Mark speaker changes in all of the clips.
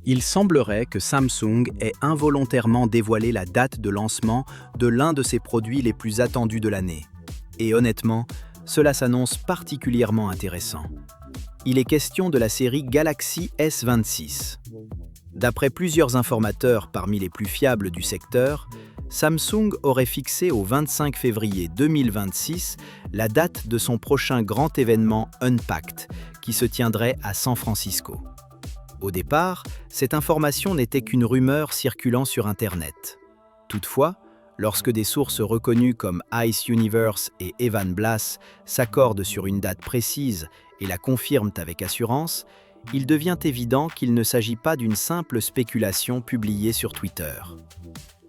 Speaker 1: Il semblerait que Samsung ait involontairement dévoilé la date de lancement de l'un de ses produits les plus attendus de l'année. Et honnêtement, cela s'annonce particulièrement intéressant. Il est question de la série Galaxy S26. D'après plusieurs informateurs parmi les plus fiables du secteur, Samsung aurait fixé au 25 février 2026 la date de son prochain grand événement Unpacked, qui se tiendrait à San Francisco. Au départ, cette information n'était qu'une rumeur circulant sur Internet. Toutefois, lorsque des sources reconnues comme Ice Universe et Evan Blass s'accordent sur une date précise et la confirment avec assurance, il devient évident qu'il ne s'agit pas d'une simple spéculation publiée sur Twitter.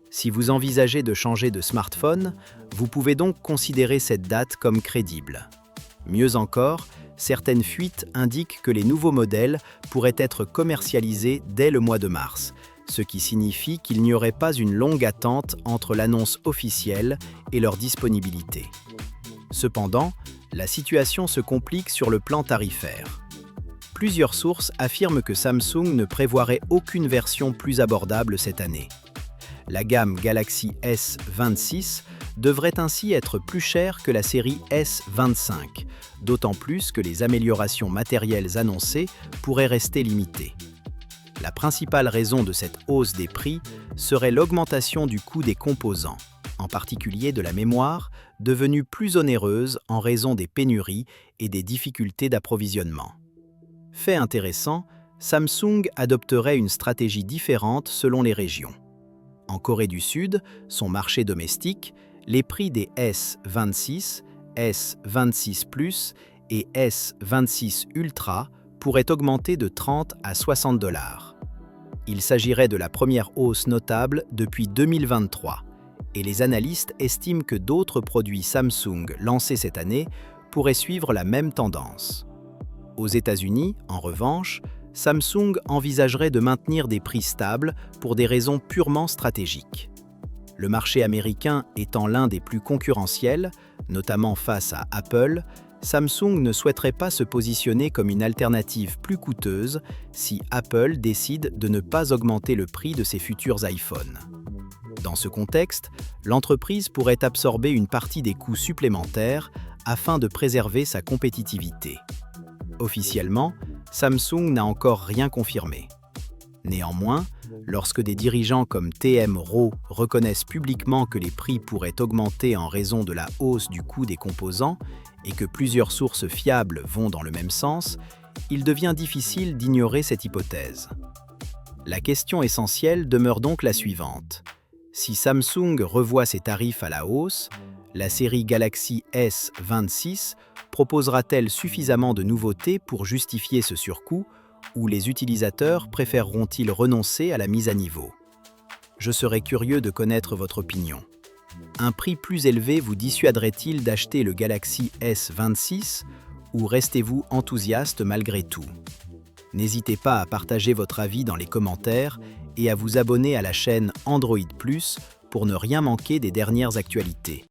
Speaker 1: Si vous envisagez de changer de smartphone, vous pouvez donc considérer cette date comme crédible. Mieux encore, certaines fuites indiquent que les nouveaux modèles pourraient être commercialisés dès le mois de mars, ce qui signifie qu'il n'y aurait pas une longue attente entre l'annonce officielle et leur disponibilité. Cependant, la situation se complique sur le plan tarifaire. Plusieurs sources affirment que Samsung ne prévoirait aucune version plus abordable cette année. La gamme Galaxy S26 devrait ainsi être plus chère que la série S25, d'autant plus que les améliorations matérielles annoncées pourraient rester limitées. La principale raison de cette hausse des prix serait l'augmentation du coût des composants, en particulier de la mémoire, devenue plus onéreuse en raison des pénuries et des difficultés d'approvisionnement. Fait intéressant, Samsung adopterait une stratégie différente selon les régions. En Corée du Sud, son marché domestique, les prix des S26, S26 Plus et S26 Ultra pourraient augmenter de 30 à 60 $. Il s'agirait de la première hausse notable depuis 2023, et les analystes estiment que d'autres produits Samsung lancés cette année pourraient suivre la même tendance. Aux États-Unis, en revanche, Samsung envisagerait de maintenir des prix stables pour des raisons purement stratégiques. Le marché américain étant l'un des plus concurrentiels, notamment face à Apple, Samsung ne souhaiterait pas se positionner comme une alternative plus coûteuse si Apple décide de ne pas augmenter le prix de ses futurs iPhones. Dans ce contexte, l'entreprise pourrait absorber une partie des coûts supplémentaires afin de préserver sa compétitivité. Officiellement, Samsung n'a encore rien confirmé. Néanmoins, lorsque des dirigeants comme TM Raw reconnaissent publiquement que les prix pourraient augmenter en raison de la hausse du coût des composants et que plusieurs sources fiables vont dans le même sens, il devient difficile d'ignorer cette hypothèse. La question essentielle demeure donc la suivante. Si Samsung revoit ses tarifs à la hausse, la série Galaxy S26 proposera-t-elle suffisamment de nouveautés pour justifier ce surcoût ou les utilisateurs préféreront-ils renoncer à la mise à niveau? Je serais curieux de connaître votre opinion. Un prix plus élevé vous dissuaderait-il d'acheter le Galaxy S26 ou restez-vous enthousiaste malgré tout? N'hésitez pas à partager votre avis dans les commentaires et à vous abonner à la chaîne Android Plus pour ne rien manquer des dernières actualités.